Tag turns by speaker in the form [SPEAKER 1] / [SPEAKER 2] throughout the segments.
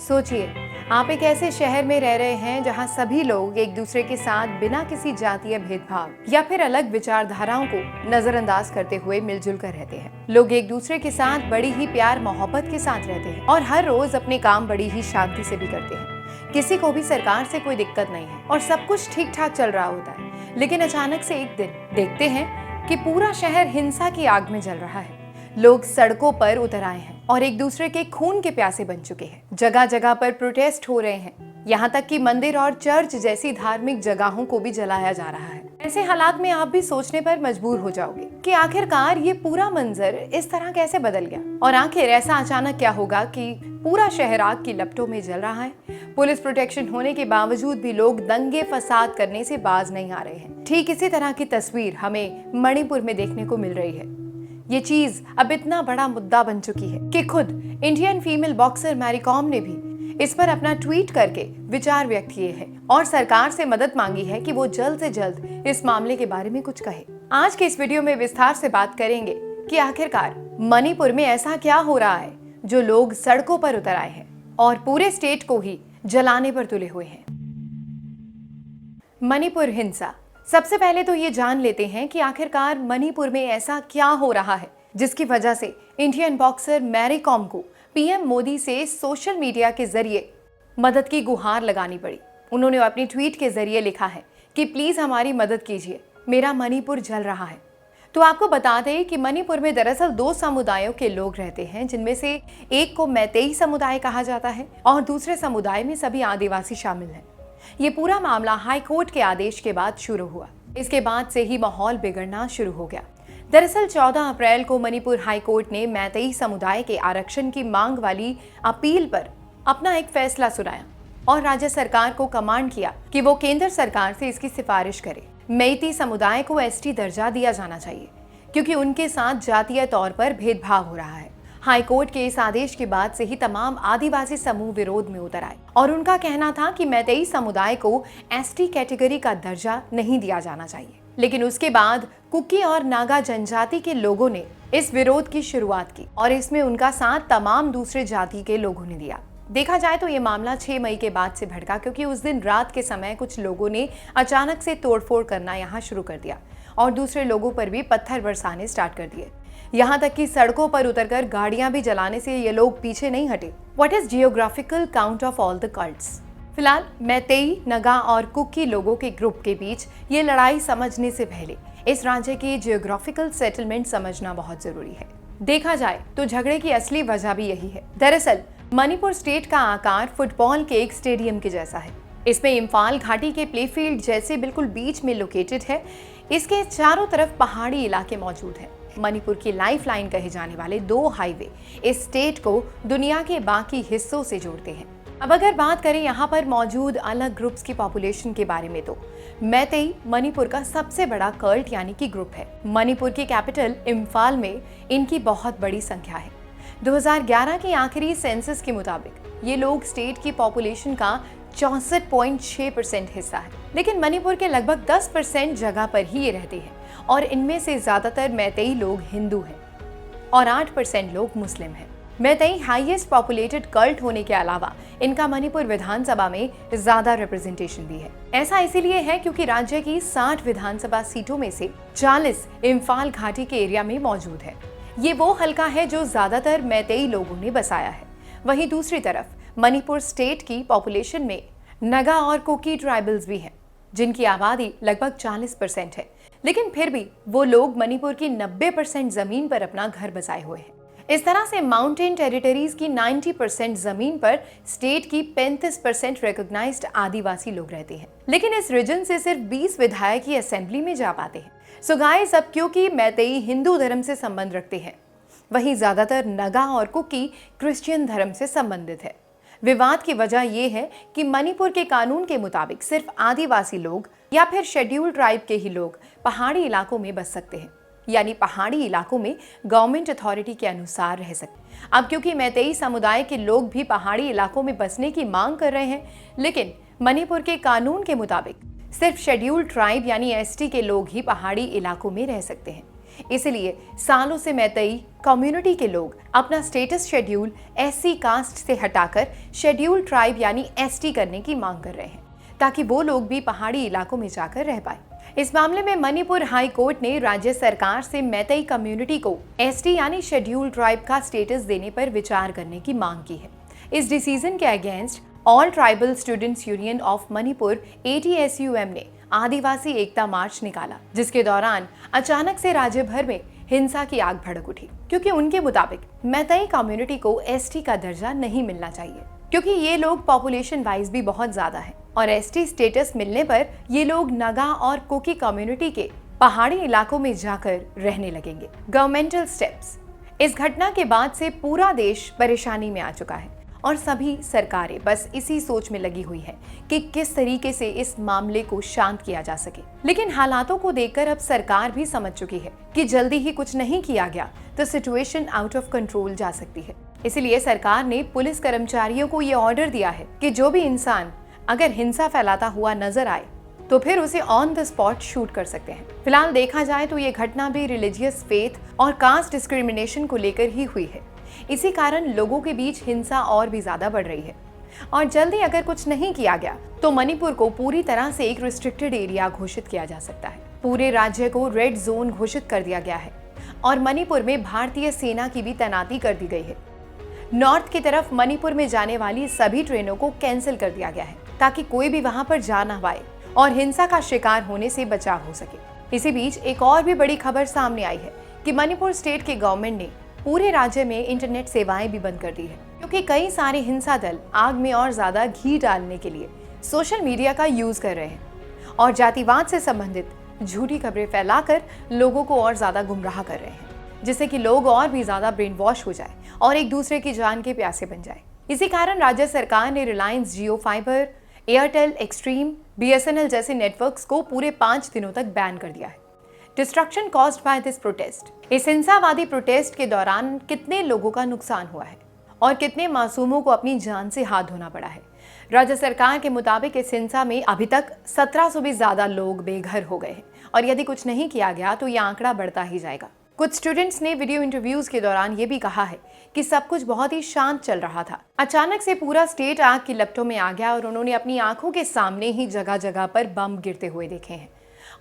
[SPEAKER 1] सोचिए, आप एक ऐसे शहर में रह रहे हैं जहां सभी लोग एक दूसरे के साथ बिना किसी जातीय भेदभाव या फिर अलग विचारधाराओं को नजरअंदाज करते हुए मिलजुल कर रहते हैं। लोग एक दूसरे के साथ बड़ी ही प्यार मोहब्बत के साथ रहते हैं और हर रोज अपने काम बड़ी ही शांति से भी करते हैं। किसी को भी सरकार से कोई दिक्कत नहीं है और सब कुछ ठीक ठाक चल रहा होता है। लेकिन अचानक से एक दिन देखते हैं कि पूरा शहर हिंसा की आग में जल रहा है। लोग सड़कों पर उतर आए हैं और एक दूसरे के खून के प्यासे बन चुके हैं। जगह जगह पर प्रोटेस्ट हो रहे हैं, यहाँ तक कि मंदिर और चर्च जैसी धार्मिक जगहों को भी जलाया जा रहा है। ऐसे हालात में आप भी सोचने पर मजबूर हो जाओगे कि आखिरकार ये पूरा मंजर इस तरह कैसे बदल गया और आखिर ऐसा अचानक क्या होगा कि पूरा शहर आग की लपटों में जल रहा है। पुलिस प्रोटेक्शन होने के बावजूद भी लोग दंगे फसाद करने से बाज नहीं आ रहे हैं। ठीक इसी तरह की तस्वीर हमें मणिपुर में देखने को मिल रही है। ये चीज अब इतना बड़ा मुद्दा बन चुकी है कि खुद Indian female boxer Mary Kom ने भी इस पर अपना ट्वीट करके विचार व्यक्त किए हैं और सरकार से मदद मांगी है कि वो जल्द से जल्द इस मामले के बारे में कुछ कहे। आज के इस वीडियो में विस्तार से बात करेंगे कि आखिरकार मणिपुर में ऐसा क्या हो रहा है जो लोग सड़कों पर उतर आए हैं और पूरे स्टेट को ही जलाने पर तुले हुए हैं। मणिपुर हिंसा। सबसे पहले तो ये जान लेते हैं कि आखिरकार मणिपुर में ऐसा क्या हो रहा है जिसकी वजह से इंडियन बॉक्सर मैरी कॉम को पीएम मोदी से सोशल मीडिया के जरिए मदद की गुहार लगानी पड़ी। उन्होंने अपनी ट्वीट के जरिए लिखा है कि प्लीज हमारी मदद कीजिए, मेरा मणिपुर जल रहा है। तो आपको बता दें कि मणिपुर में दरअसल 2 समुदायों के लोग रहते हैं, जिनमें से एक को मैतेई समुदाय कहा जाता है और दूसरे समुदाय में सभी आदिवासी शामिल हैं। ये पूरा मामला हाई कोर्ट के आदेश के बाद शुरू हुआ। इसके बाद से ही माहौल बिगड़ना शुरू हो गया। दरअसल 14 अप्रैल को मणिपुर हाई कोर्ट ने मैतेई समुदाय के आरक्षण की मांग वाली अपील पर अपना एक फैसला सुनाया और राज्य सरकार को कमांड किया कि वो केंद्र सरकार से इसकी सिफारिश करे। मैतेई समुदाय को एसटी दर्जा दिया जाना चाहिए क्योंकि उनके साथ जातीय तौर पर भेदभाव हो रहा है। हाई कोर्ट के इस आदेश के बाद से ही तमाम आदिवासी समूह विरोध में उतर आए और उनका कहना था कि मैतेई समुदाय को एसटी कैटेगरी का दर्जा नहीं दिया जाना चाहिए। लेकिन उसके बाद कुकी और नागा जनजाति के लोगों ने इस विरोध की शुरुआत की और इसमें उनका साथ तमाम दूसरे जाति के लोगों ने दिया। देखा जाए तो ये मामला 6 मई के बाद से भड़का क्योंकि उस दिन रात के समय कुछ लोगों ने अचानक से तोड़फोड़ करना यहाँ शुरू कर दिया और दूसरे लोगों पर भी पत्थर बरसाने स्टार्ट कर दिए। यहाँ तक कि सड़कों पर उतरकर गाड़ियां भी जलाने से ये लोग पीछे नहीं हटे। What is geographical count of all the cults? फिलहाल मैतेई, नगा और कुकी लोगों के ग्रुप के बीच ये लड़ाई समझने से पहले इस राज्य की जियोग्राफिकल सेटलमेंट समझना बहुत जरूरी है। देखा जाए तो झगड़े की असली वजह भी यही है। दरअसल मणिपुर स्टेट का आकार फुटबॉल के एक स्टेडियम के जैसा है। इसमें इम्फाल घाटी के प्लेफील्ड जैसे बिल्कुल बीच में लोकेटेड है। इसके चारों तरफ पहाड़ी इलाके मौजूद हैं। मणिपुर की लाइफलाइन कहे जाने वाले 2 हाईवे इस स्टेट को दुनिया के बाकी हिस्सों से जोड़ते हैं। अब अगर बात करें यहाँ पर मौजूद अलग ग्रुप्स की पॉपुलेशन के बारे में तो मैतेई मणिपुर का सबसे बड़ा कल्ट यानी कि ग्रुप है। मणिपुर की कैपिटल इम्फाल में इनकी बहुत बड़ी संख्या है। 2011 की आखिरी सेंसस के मुताबिक ये लोग स्टेट की पॉपुलेशन का 64.6% हिस्सा है। लेकिन मणिपुर के लगभग 10% जगह पर ही ये रहते हैं और इनमें से ज्यादातर मैतेई लोग हिंदू हैं और 8% लोग मुस्लिम हैं। मैतेई हाईएस्ट पॉपुलेटेड कल्ट होने के अलावा इनका मणिपुर विधानसभा में ज्यादा रिप्रेजेंटेशन भी है। ऐसा इसीलिए है क्योंकि राज्य की 60 विधानसभा सीटों में से 40 इम्फाल घाटी के एरिया में मौजूद है। ये वो हलका है जो ज्यादातर मैतेई लोगों ने बसाया है। वहीं दूसरी तरफ मणिपुर स्टेट की पॉपुलेशन में नगा और कुकी ट्राइबल्स भी हैं, जिनकी आबादी लगभग 40% है। लेकिन फिर भी वो लोग मणिपुर की 90% जमीन पर अपना घर बसाए हुए हैं। इस तरह से माउंटेन टेरिटरीज की 90% जमीन पर स्टेट की 35% रिकॉग्नाइज्ड आदिवासी लोग रहते हैं। लेकिन इस रीजन से सिर्फ 20 विधायक ही असेंबली में जा पाते हैं। सो गाइस, अब क्योंकि मैतेई हिंदू धर्म से संबंध रखते हैं, वहीं ज्यादातर नगा और कुकी क्रिश्चियन धर्म से संबंधित है। विवाद की वजह यह है कि मणिपुर के कानून के मुताबिक सिर्फ आदिवासी लोग या फिर शेड्यूल्ड ट्राइब के ही लोग पहाड़ी इलाकों में बस सकते हैं, यानी पहाड़ी इलाकों में गवर्नमेंट अथॉरिटी के अनुसार रह सकते। अब क्योंकि मैतेई समुदाय के लोग भी पहाड़ी इलाकों में बसने की मांग कर रहे हैं, लेकिन मणिपुर के कानून के मुताबिक सिर्फ शेड्यूल्ड ट्राइब यानी एसटी के लोग ही पहाड़ी इलाकों में रह सकते हैं। इसलिए सालों से मैतेई कम्युनिटी के लोग अपना स्टेटस शेड्यूल एससी कास्ट से हटाकर शेड्यूल ट्राइब यानी एसटी करने की मांग कर रहे हैं, ताकि वो लोग भी पहाड़ी इलाकों में जाकर रह पाए। इस मामले में मणिपुर हाई कोर्ट ने राज्य सरकार से मैतेई कम्युनिटी को एसटी यानी शेड्यूल ट्राइब का स्टेटस देने पर विचार करने की मांग की है। इस डिसीजन के against all tribal students union of Manipur ATSUM ने आदिवासी एकता मार्च निकाला, जिसके दौरान अचानक से राज्य भर में हिंसा की आग भड़क उठी, क्योंकि उनके मुताबिक मैतेई कम्युनिटी को एसटी का दर्जा नहीं मिलना चाहिए, क्योंकि ये लोग पॉपुलेशन वाइज भी बहुत ज्यादा है और एसटी स्टेटस मिलने पर ये लोग नगा और कुकी कम्युनिटी के पहाड़ी इलाकों में जाकर रहने लगेंगे। Governmental steps. इस घटना के बाद से पूरा देश परेशानी में आ चुका है और सभी सरकारें बस इसी सोच में लगी हुई है कि किस तरीके से इस मामले को शांत किया जा सके। लेकिन हालातों को देखकर अब सरकार भी समझ चुकी है कि जल्दी ही कुछ नहीं किया गया तो सिचुएशन आउट ऑफ कंट्रोल जा सकती है। इसलिए सरकार ने पुलिस कर्मचारियों को ये ऑर्डर दिया है कि जो भी इंसान अगर हिंसा फैलाता हुआ नजर आए तो फिर उसे ऑन द स्पॉट शूट कर सकते हैं। फिलहाल देखा जाए तो ये घटना भी रिलीजियस फेथ और कास्ट डिस्क्रिमिनेशन को लेकर ही हुई है। इसी कारण लोगों के बीच हिंसा और भी ज्यादा बढ़ रही है और जल्दी अगर कुछ नहीं किया गया तो मणिपुर को पूरी तरह से एक रिस्ट्रिक्टेड एरिया घोषित किया जा सकता है। पूरे राज्य को रेड जोन घोषित कर दिया गया है और मणिपुर में भारतीय सेना की भी तैनाती कर दी गई है। नॉर्थ की तरफ मणिपुर में जाने वाली सभी ट्रेनों को कैंसिल कर दिया गया है ताकि कोई भी वहां पर जा ना पाए और हिंसा का शिकार होने से बचाव हो सके। इसी बीच एक और भी बड़ी खबर सामने आई है कि मणिपुर स्टेट के गवर्नमेंट ने पूरे राज्य में इंटरनेट सेवाएं भी बंद कर दी है, क्योंकि कई सारे हिंसा दल आग में और ज्यादा घी डालने के लिए सोशल मीडिया का यूज कर रहे हैं और जातिवाद से संबंधित झूठी खबरें फैलाकर लोगों को और ज्यादा गुमराह कर रहे हैं, जिससे कि लोग और भी ज्यादा ब्रेन वॉश हो जाए और एक दूसरे की जान के प्यासे बन जाए। इसी कारण राज्य सरकार ने रिलायंस जियो फाइबर, एयरटेल एक्सट्रीम, BSNL जैसे नेटवर्क्स को पूरे 5 दिनों तक बैन कर दिया है। Destruction caused by this protest. इस हिंसावादी प्रोटेस्ट के दौरान कितने लोगों का नुकसान हुआ है और कितने मासूमों को अपनी जान से हाथ धोना पड़ा है। राज्य सरकार के मुताबिक इस हिंसा में अभी तक 1700 भी ज्यादा लोग बेघर हो गए हैं और यदि कुछ नहीं किया गया तो यह आंकड़ा बढ़ता ही जाएगा। कुछ स्टूडेंट्स ने वीडियो इंटरव्यूज के दौरान ये भी कहा है कि सब कुछ बहुत ही शांत चल रहा था, अचानक से पूरा स्टेट आग की लपटों में आ गया और उन्होंने अपनी आंखों के सामने ही जगह जगह पर बम गिरते हुए देखे हैं।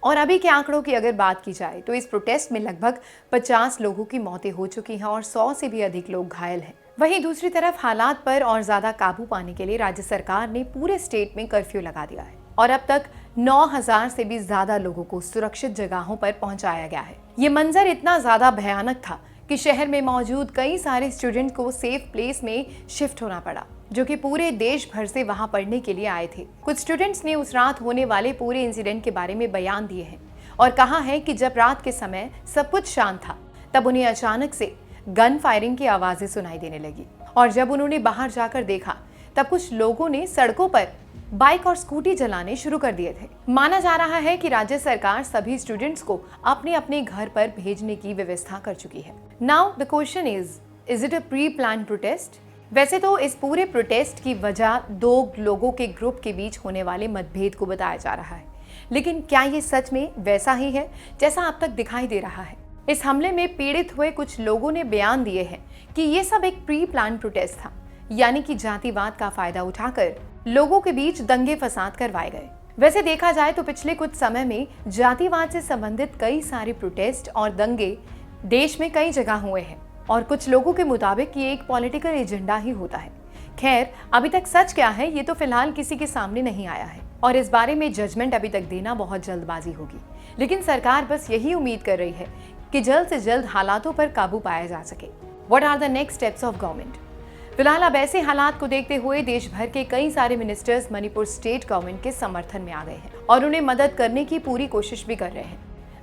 [SPEAKER 1] और अभी के आंकड़ों की अगर बात की जाए तो इस प्रोटेस्ट में लगभग 50 लोगों की मौतें हो चुकी हैं और 100 से भी अधिक लोग घायल हैं। वहीं दूसरी तरफ हालात पर और ज्यादा काबू पाने के लिए राज्य सरकार ने पूरे स्टेट में कर्फ्यू लगा दिया है और अब तक 9000 से भी ज्यादा लोगों को सुरक्षित जगहों पर पहुंचाया गया है। ये मंजर इतना ज्यादा भयानक था कि शहर में मौजूद कई सारे स्टूडेंट को सेफ प्लेस में शिफ्ट होना पड़ा, जो कि पूरे देश भर से वहां पढ़ने के लिए आए थे। कुछ स्टूडेंट्स ने उस रात होने वाले पूरे इंसिडेंट के बारे में बयान दिए हैं और कहा है कि जब रात के समय सब कुछ शांत था तब उन्हें अचानक से गन फायरिंग की आवाजें सुनाई देने लगी और जब उन्होंने बाहर जाकर देखा तब कुछ लोगों ने सड़कों पर बाइक और स्कूटी चलाने शुरू कर दिए थे। माना जा रहा है कि राज्य सरकार सभी स्टूडेंट्स को अपने अपने घर पर भेजने की व्यवस्था कर चुकी है। Now the question is it a pre plan protest? वैसे तो इस पूरे प्रोटेस्ट की वजह 2 लोगों के ग्रुप के बीच होने वाले मतभेद को बताया जा रहा है, लेकिन क्या ये सच में वैसा ही है जैसा अब तक दिखाई दे रहा है? इस हमले में पीड़ित हुए कुछ लोगों ने बयान दिए हैं कि ये सब एक प्री प्लान प्रोटेस्ट था, यानी कि जातिवाद का फायदा उठाकर लोगों के बीच दंगे फसाद करवाए गए। वैसे देखा जाए तो पिछले कुछ समय में जातिवाद से संबंधित कई सारे प्रोटेस्ट और दंगे देश में कई जगह हुए हैं और कुछ लोगों के मुताबिक ये एक पॉलिटिकल एजेंडा ही होता है। खैर, अभी तक सच क्या है ये तो फिलहाल किसी के सामने नहीं आया है और इस बारे में जजमेंट अभी तक देना बहुत जल्दबाजी होगी, लेकिन सरकार बस यही उम्मीद कर रही है कि जल्द से जल्द हालातों पर काबू पाया जा सके। What are the next steps of government? फिलहाल अब ऐसे हालात को देखते हुए देश भर के कई सारे मिनिस्टर्स मणिपुर स्टेट गवर्नमेंट के समर्थन में आ गए हैं और उन्हें मदद करने की पूरी कोशिश भी कर रहे हैं।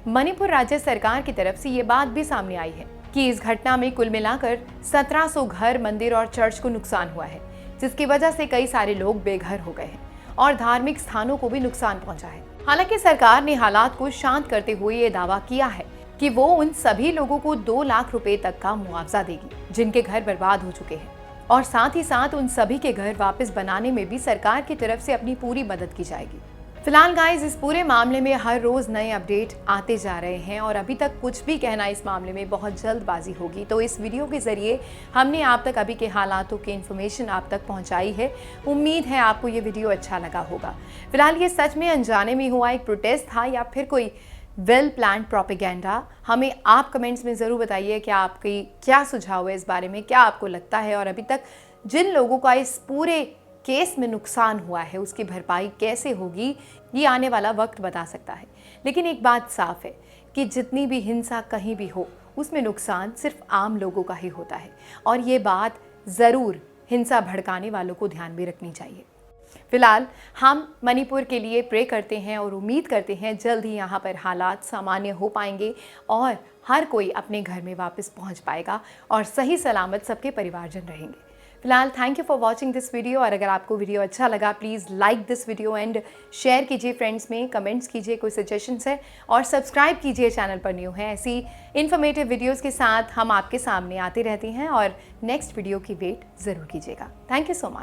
[SPEAKER 1] मणिपुर राज्य सरकार की तरफ से ये बात भी सामने आई है कि इस घटना में कुल मिलाकर 1700 घर, मंदिर और चर्च को नुकसान हुआ है, जिसकी वजह से कई सारे लोग बेघर हो गए हैं और धार्मिक स्थानों को भी नुकसान पहुंचा है। हालांकि सरकार ने हालात को शांत करते हुए ये दावा किया है कि वो उन सभी लोगों को 2 लाख रुपए तक का मुआवजा देगी जिनके घर बर्बाद हो चुके हैं और साथ ही साथ उन सभी के घर वापस बनाने में भी सरकार की तरफ से अपनी पूरी मदद की जाएगी। फिलहाल गाइस इस पूरे मामले में हर रोज़ नए अपडेट आते जा रहे हैं और अभी तक कुछ भी कहना इस मामले में बहुत जल्दबाजी होगी। तो इस वीडियो के ज़रिए हमने आप तक अभी के हालातों की इन्फॉर्मेशन आप तक पहुंचाई है। उम्मीद है आपको ये वीडियो अच्छा लगा होगा। फिलहाल ये सच में अनजाने में हुआ एक प्रोटेस्ट था या फिर कोई वेल प्लान प्रोपेगेंडा? हमें आप कमेंट्स में ज़रूर बताइए कि आपकी क्या सुझाव है इस बारे में, क्या आपको लगता है और अभी तक जिन लोगों का इस पूरे केस में नुकसान हुआ है उसकी भरपाई कैसे होगी, ये आने वाला वक्त बता सकता है। लेकिन एक बात साफ है कि जितनी भी हिंसा कहीं भी हो उसमें नुकसान सिर्फ आम लोगों का ही होता है और ये बात ज़रूर हिंसा भड़काने वालों को ध्यान में रखनी चाहिए। फिलहाल हम मणिपुर के लिए प्रे करते हैं और उम्मीद करते हैं जल्द ही यहाँ पर हालात सामान्य हो पाएंगे और हर कोई अपने घर में वापस पहुँच पाएगा और सही सलामत सबके परिवारजन रहेंगे। फिलहाल thank you for watching this video और अगर आपको वीडियो अच्छा लगा please like this video and share कीजिए फ्रेंड्स में, कमेंट्स कीजिए कोई सजेशंस है और सब्सक्राइब कीजिए चैनल पर न्यू है। ऐसी इन्फॉर्मेटिव वीडियोस के साथ हम आपके सामने आते रहते हैं और नेक्स्ट वीडियो की वेट ज़रूर कीजिएगा। Thank you so much.